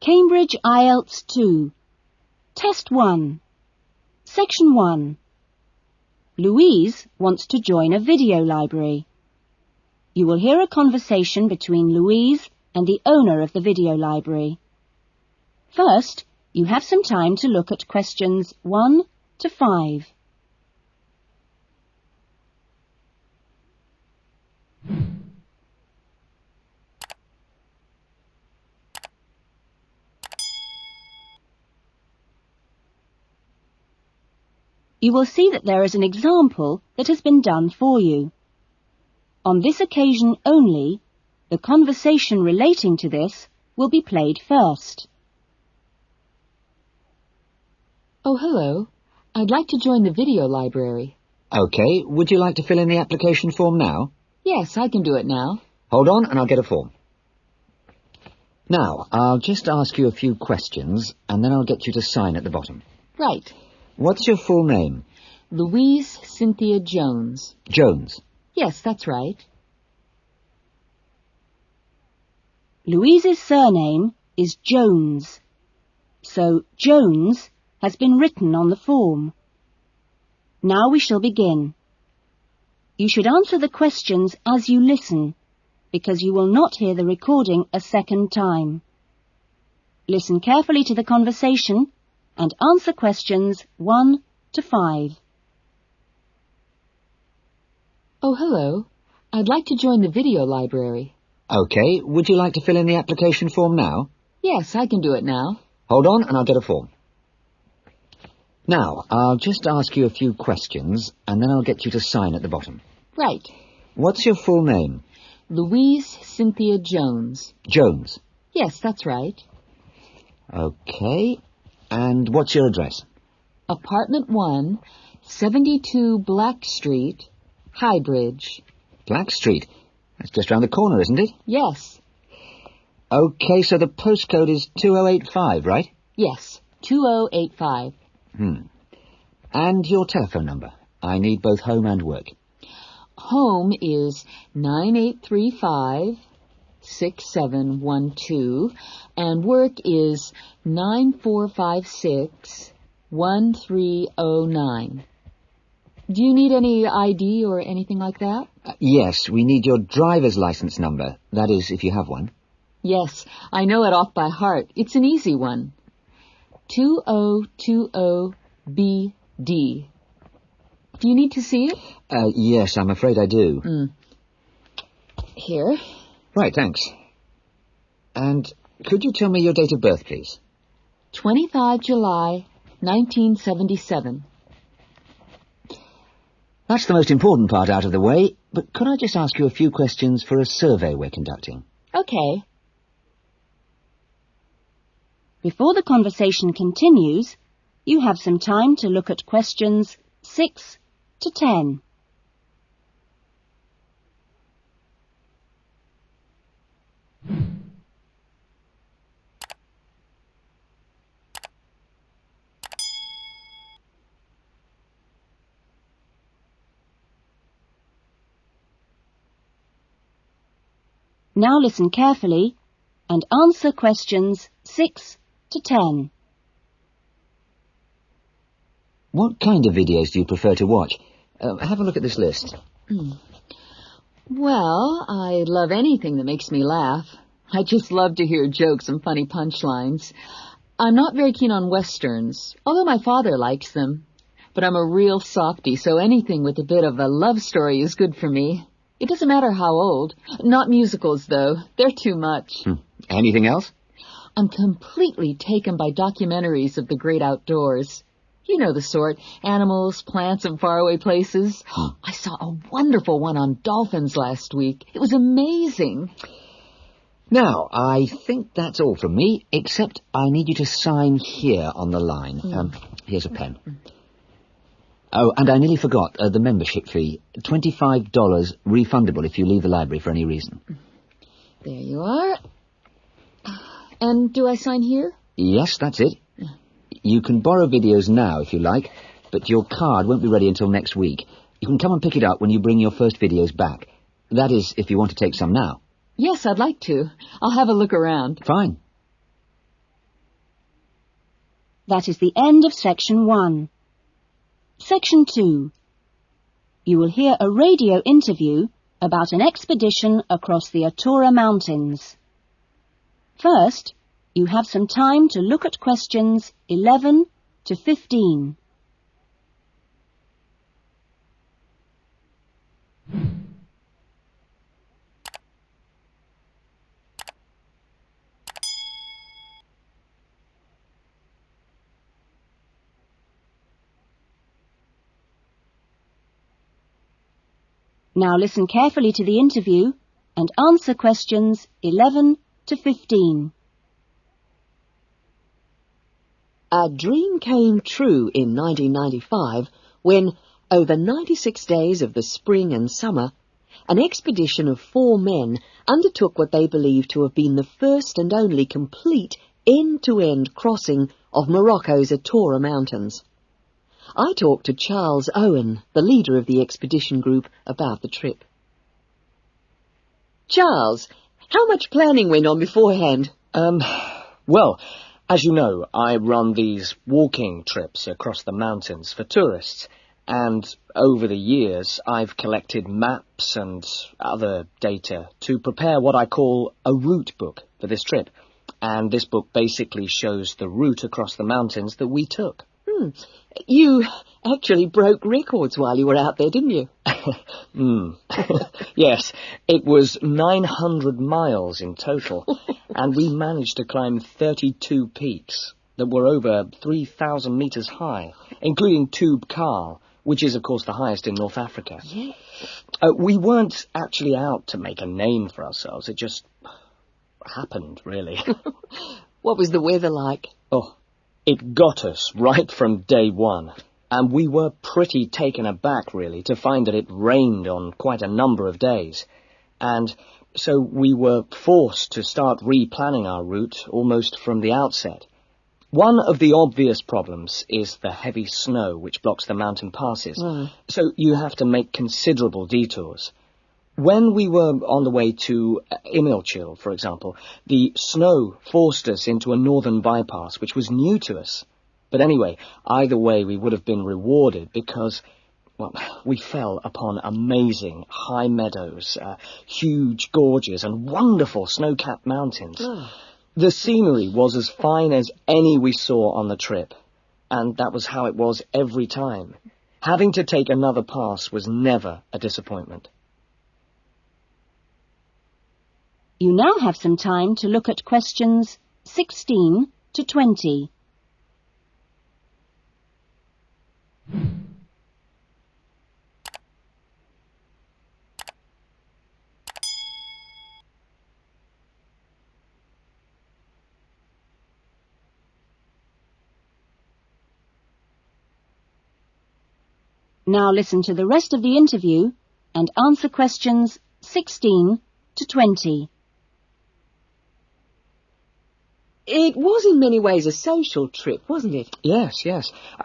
Cambridge IELTS 2. Test 1. Section 1. Louise wants to join a video library. You will hear a conversation between Louise and the owner of the video library. First, you have some time to look at questions 1 to 5. You will see that there is an example that has been done for you. On this occasion only, the conversation relating to this will be played first. Oh, hello. I'd like to join the video library. OK, would you like to fill in the application form now? Yes, I can do it now. Hold on and I'll get a form. Now, I'll just ask you a few questions and then I'll get you to sign at the bottom. Right. What's your full name? Louise Cynthia Jones. Jones. Yes, that's right. Louise's surname is Jones, so Jones has been written on the form. Now we shall begin. You should answer the questions as you listen, because you will not hear the recording a second time. Listen carefully to the conversation and answer questions 1 to 5. Oh, hello. I'd like to join the video library. OK, would you like to fill in the application form now? Yes, I can do it now. Hold on and I'll get a form. Now, I'll just ask you a few questions and then I'll get you to sign at the bottom. Right. What's your full name? Louise Cynthia Jones. Jones. Yes, that's right. OK. And what's your address? Apartment 1, 72 Black Street, Highbridge. Black Street. That's just round the corner, isn't it? Yes. OK, so the postcode is 2085, right? Yes, 2085. And your telephone number. I need both home and work. Home is 9835-6712, and work is 9456-1309. Do you need any ID or anything like that? Yes, we need your driver's license number. That is, if you have one. Yes, I know it off by heart. It's an easy one. 2020BD. Do you need to see it? Yes, I'm afraid I do. Here. Right, thanks. And could you tell me your date of birth, please? 25 July, 1977. That's the most important part out of the way, but could I just ask you a few questions for a survey we're conducting? Okay. Before the conversation continues, you have some time to look at questions 6 to 10. Now listen carefully and answer questions 6 to 10. What kind of videos do you prefer to watch? Have a look at this list. Well, I love anything that makes me laugh. I just love to hear jokes and funny punchlines. I'm not very keen on westerns, although my father likes them. But I'm a real softie, so anything with a bit of a love story is good for me. It doesn't matter how old. Not musicals, though. They're too much. Anything else? I'm completely taken by documentaries of the great outdoors. You know the sort. Animals, plants, and faraway places. I saw a wonderful one on dolphins last week. It was amazing. Now, I think that's all from me, except I need you to sign here on the line. Here's a pen. Oh, and I nearly forgot the membership fee. $25 refundable if you leave the library for any reason. There you are. And do I sign here? Yes, that's it. You can borrow videos now if you like, but your card won't be ready until next week. You can come and pick it up when you bring your first videos back. That is, if you want to take some now. Yes, I'd like to. I'll have a look around. Fine. That is the end of Section 1. Section 2. You will hear a radio interview about an expedition across the Atura Mountains. First, you have some time to look at questions 11 to 15. Now listen carefully to the interview and answer questions 11 to 15. A dream came true in 1995 when, over 96 days of the spring and summer, an expedition of 4 men undertook what they believed to have been the first and only complete end-to-end crossing of Morocco's Atura Mountains. I talked to Charles Owen, the leader of the expedition group, about the trip. Charles, how much planning went on beforehand? Well, as you know, I run these walking trips across the mountains for tourists, and over the years I've collected maps and other data to prepare what I call a route book for this trip. And this book basically shows the route across the mountains that we took. You actually broke records while you were out there, didn't you? Yes, it was 900 miles in total, and we managed to climb 32 peaks that were over 3,000 metres high, including Tube Karl, which is, of course, the highest in North Africa. Yeah. We weren't actually out to make a name for ourselves. It just happened, really. What was the weather like? Oh, it got us right from day one, and we were pretty taken aback, really, to find that it rained on quite a number of days. And so we were forced to start replanning our route almost from the outset. One of the obvious problems is the heavy snow which blocks the mountain passes, so you have to make considerable detours. When we were on the way to Imilchil, for example, the snow forced us into a northern bypass, which was new to us. But anyway, either way, we would have been rewarded because, well, we fell upon amazing high meadows, huge gorges, and wonderful snow-capped mountains. The scenery was as fine as any we saw on the trip, and that was how it was every time. Having to take another pass was never a disappointment. You now have some time to look at questions 16 to 20. Now listen to the rest of the interview and answer questions 16 to 20. It was in many ways a social trip, wasn't it? Yes.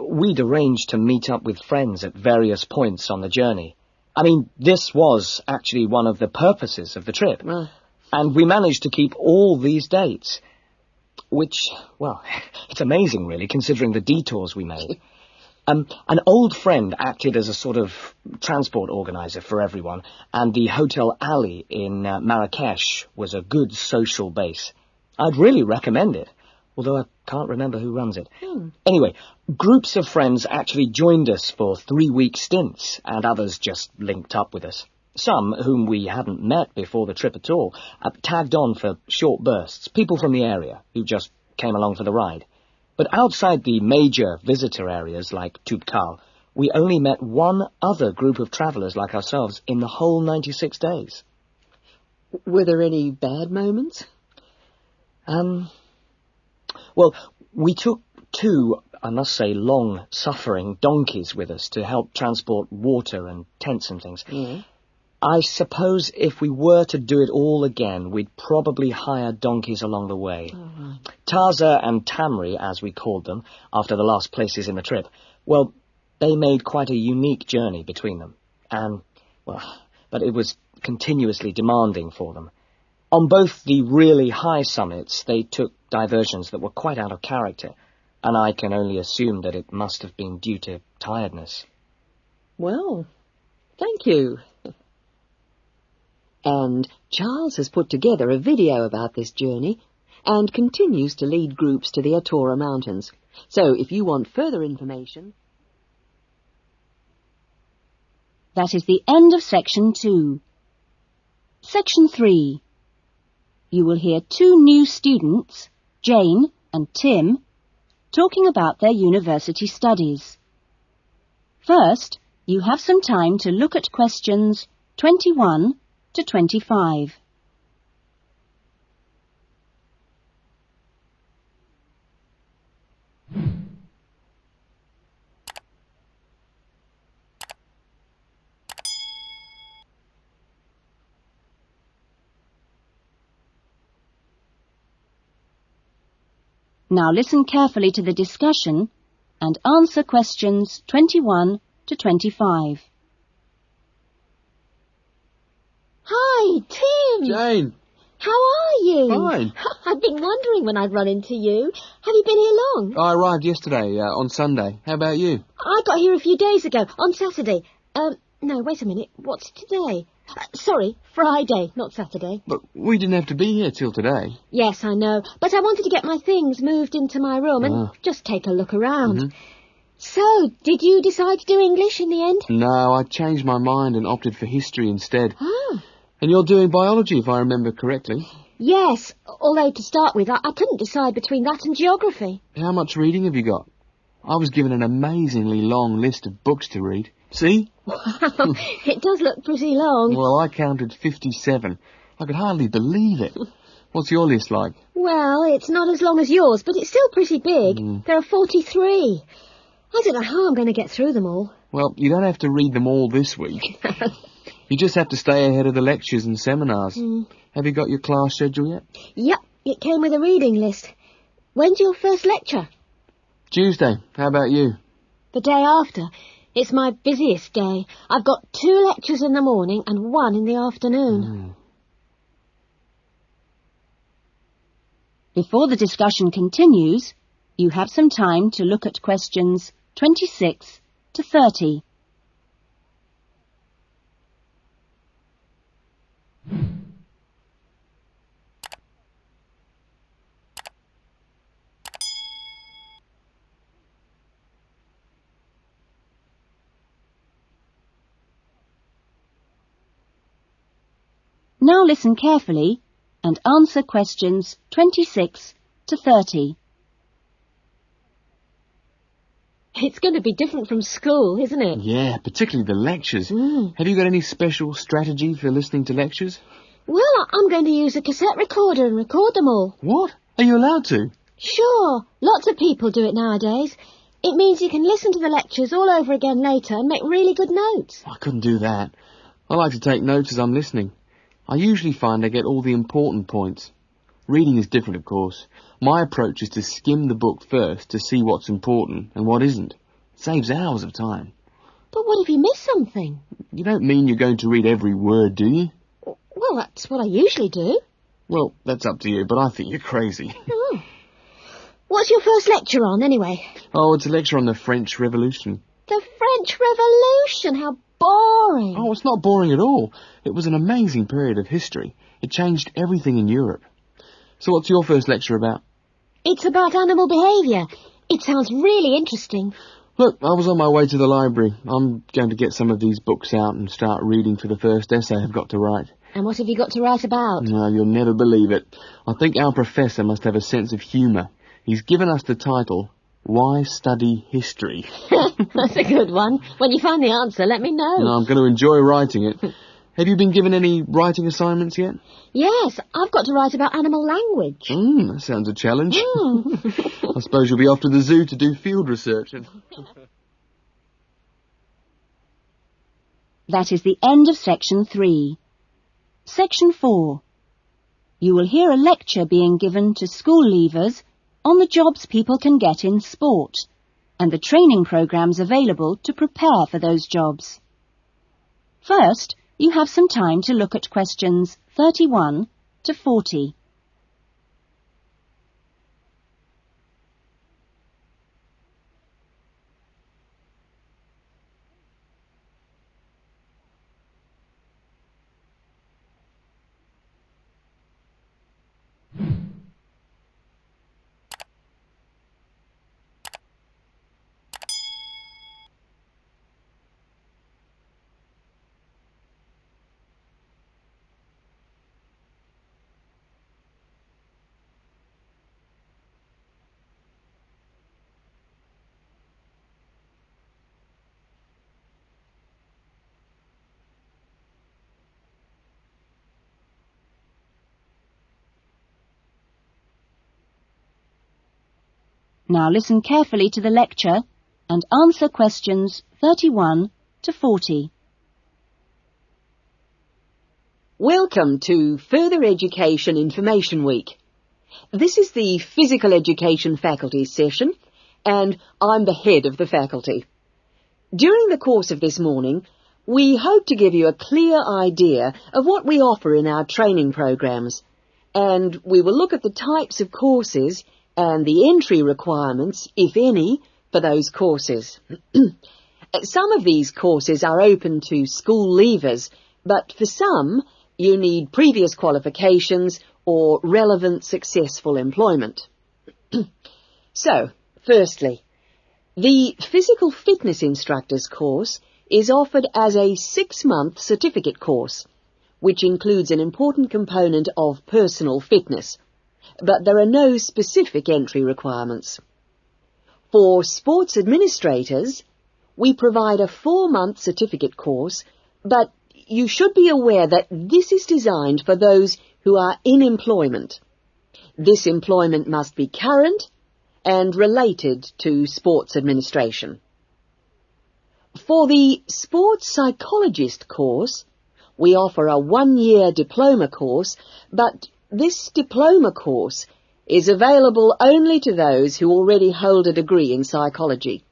We'd arranged to meet up with friends at various points on the journey. I mean, this was actually one of the purposes of the trip. And we managed to keep all these dates, which, well, it's amazing, really, considering the detours we made. An old friend acted as a sort of transport organizer for everyone, and the Hotel Ali in Marrakesh was a good social base. I'd really recommend it, although I can't remember who runs it. Anyway, groups of friends actually joined us for 3-week stints, and others just linked up with us. Some, whom we hadn't met before the trip at all, tagged on for short bursts, people from the area who just came along for the ride. But outside the major visitor areas like Tube Karl, we only met one other group of travellers like ourselves in the whole 96 days. Were there any bad moments? Well, we took 2, I must say, long-suffering donkeys with us to help transport water and tents and things. I suppose if we were to do it all again, we'd probably hire donkeys along the way. Taza and Tamri, as we called them, after the last places in the trip, well, they made quite a unique journey between them. And, well, but it was continuously demanding for them. On both the really high summits, they took diversions that were quite out of character. and I can only assume that it must have been due to tiredness. Well, thank you. And Charles has put together a video about this journey and continues to lead groups to the Atora Mountains. So if you want further information... That is the end of Section 2. Section 3. You will hear 2 new students, Jane and Tim, talking about their university studies. First, you have some time to look at questions 21 to 25. Now listen carefully to the discussion and answer questions 21 to 25. Hi, Tim. Jane. How are you? Fine. I've been wondering when I'd run into you. Have you been here long? I arrived yesterday, on Sunday. How about you? I got here a few days ago, on Saturday. No, wait a minute. What's today? Sorry, Friday, not Saturday. But we didn't have to be here till today. Yes, I know. But I wanted to get my things moved into my room and just take a look around. Mm-hmm. So, did you decide to do English in the end? No, I changed my mind and opted for history instead. Oh. And you're doing biology, if I remember correctly. Yes, although to start with, I couldn't decide between that and geography. How much reading have you got? I was given an amazingly long list of books to read. See? Wow, it does look pretty long. Well, I counted 57. I could hardly believe it. What's your list like? Well, it's not as long as yours, but it's still pretty big. There are 43. I don't know how I'm going to get through them all. Well, you don't have to read them all this week. You just have to stay ahead of the lectures and seminars. Have you got your class schedule yet? Yep, it came with a reading list. When's your first lecture? Tuesday. How about you? The day after. It's my busiest day. I've got 2 lectures in the morning and 1 in the afternoon. Before the discussion continues, you have some time to look at questions 26 to 30. Now listen carefully and answer questions 26 to 30. It's going to be different from school, isn't it? Yeah, particularly the lectures. Have you got any special strategy for listening to lectures? Well, I'm going to use a cassette recorder and record them all. What? Are you allowed to? Sure. Lots of people do it nowadays. It means you can listen to the lectures all over again later and make really good notes. I couldn't do that. I like to take notes as I'm listening. I usually find I get all the important points. Reading is different, of course. My approach is to skim the book first to see what's important and what isn't. It saves hours of time. But what if you miss something? You don't mean you're going to read every word, do you? Well, that's what I usually do. Well, that's up to you, but I think you're crazy. Oh. What's your first lecture on, anyway? Oh, it's a lecture on the French Revolution. The French Revolution? How boring. Oh, it's not boring at all. It was an amazing period of history. It changed everything in Europe. So what's your first lecture about? It's about animal behaviour. It sounds really interesting. Look, I was on my way to the library. I'm going to get some of these books out and start reading for the first essay I've got to write. And what have you got to write about? No, you'll never believe it. I think our professor must have a sense of humour. He's given us the title, Why Study History? That's a good one. When you find the answer, let me know. No, I'm going to enjoy writing it. Have you been given any writing assignments yet? Yes, I've got to write about animal language. That sounds a challenge. I suppose you'll be off to the zoo to do field research. That is the end of Section 3. Section 4. You will hear a lecture being given to school leavers on the jobs people can get in sport and the training programs available to prepare for those jobs. First, you have some time to look at questions 31 to 40. Now listen carefully to the lecture and answer questions 31 to 40. Welcome to Further Education Information Week. This is the Physical Education Faculty session, and I'm the head of the faculty. During the course of this morning, we hope to give you a clear idea of what we offer in our training programs, and we will look at the types of courses and the entry requirements, if any, for those courses. Some of these courses are open to school leavers, but for some, you need previous qualifications or relevant successful employment. So, firstly, the Physical Fitness Instructors course is offered as a 6-month certificate course, which includes an important component of personal fitness, but there are no specific entry requirements. For sports administrators, we provide a 4-month certificate course, but you should be aware that this is designed for those who are in employment. This employment must be current and related to sports administration. For the sports psychologist course, we offer a 1-year diploma course, but this diploma course is available only to those who already hold a degree in psychology.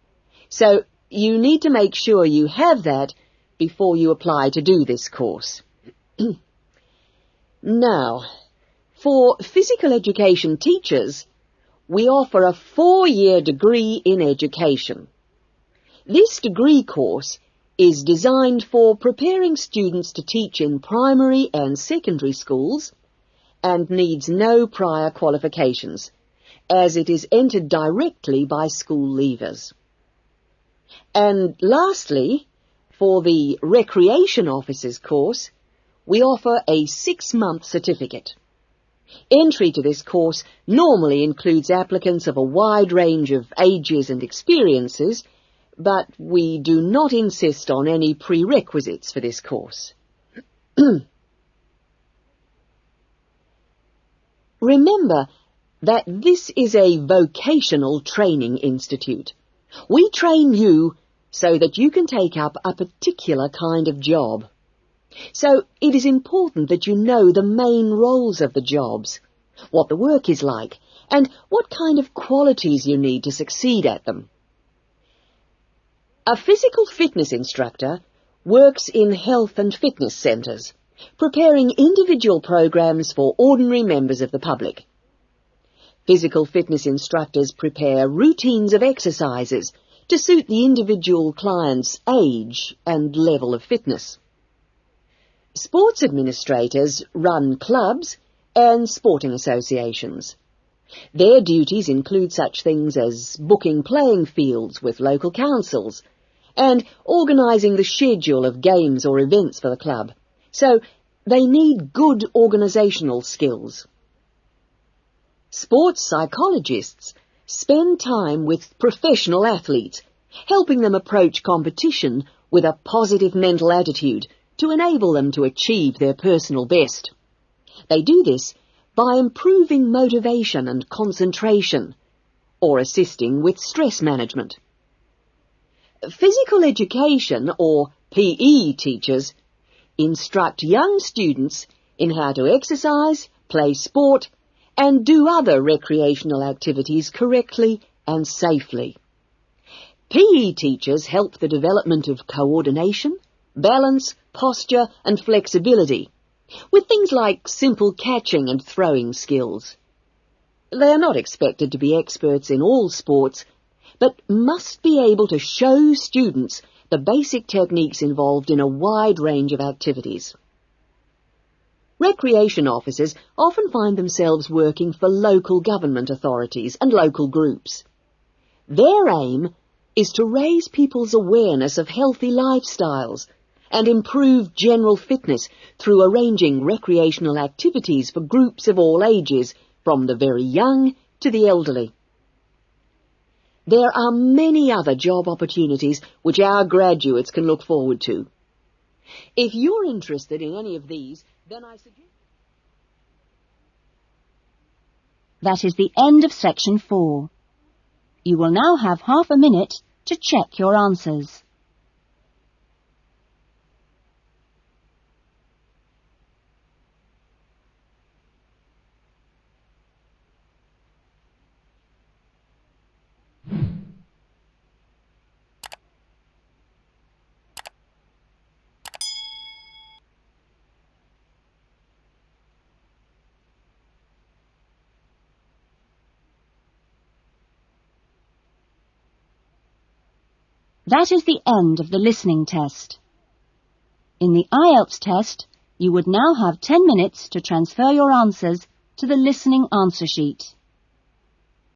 So you need to make sure you have that before you apply to do this course. Now, for physical education teachers, we offer a 4-year degree in education. This degree course is designed for preparing students to teach in primary and secondary schools and needs no prior qualifications, as it is entered directly by school leavers. And lastly, for the Recreation Officers course, we offer a 6-month certificate. Entry to this course normally includes applicants of a wide range of ages and experiences, but we do not insist on any prerequisites for this course. Remember that this is a vocational training institute. We train you so that you can take up a particular kind of job. So it is important that you know the main roles of the jobs, what the work is like, and what kind of qualities you need to succeed at them. A physical fitness instructor works in health and fitness centres, preparing individual programs for ordinary members of the public. Physical fitness instructors prepare routines of exercises to suit the individual client's age and level of fitness. Sports administrators run clubs and sporting associations. Their duties include such things as booking playing fields with local councils and organising the schedule of games or events for the club. So they need good organisational skills. Sports psychologists spend time with professional athletes, helping them approach competition with a positive mental attitude to enable them to achieve their personal best. They do this by improving motivation and concentration, or assisting with stress management. Physical education, or PE teachers, instruct young students in how to exercise, play sport, and do other recreational activities correctly and safely. PE teachers help the development of coordination, balance, posture and flexibility, with things like simple catching and throwing skills. They are not expected to be experts in all sports, but must be able to show students the basic techniques involved in a wide range of activities. Recreation officers often find themselves working for local government authorities and local groups. Their aim is to raise people's awareness of healthy lifestyles and improve general fitness through arranging recreational activities for groups of all ages, from the very young to the elderly. There are many other job opportunities which our graduates can look forward to. If you're interested in any of these, then I suggest... That is the end of section 4. You will now have half a minute to check your answers. That is the end of the listening test. In the IELTS test, you would now have 10 minutes to transfer your answers to the listening answer sheet.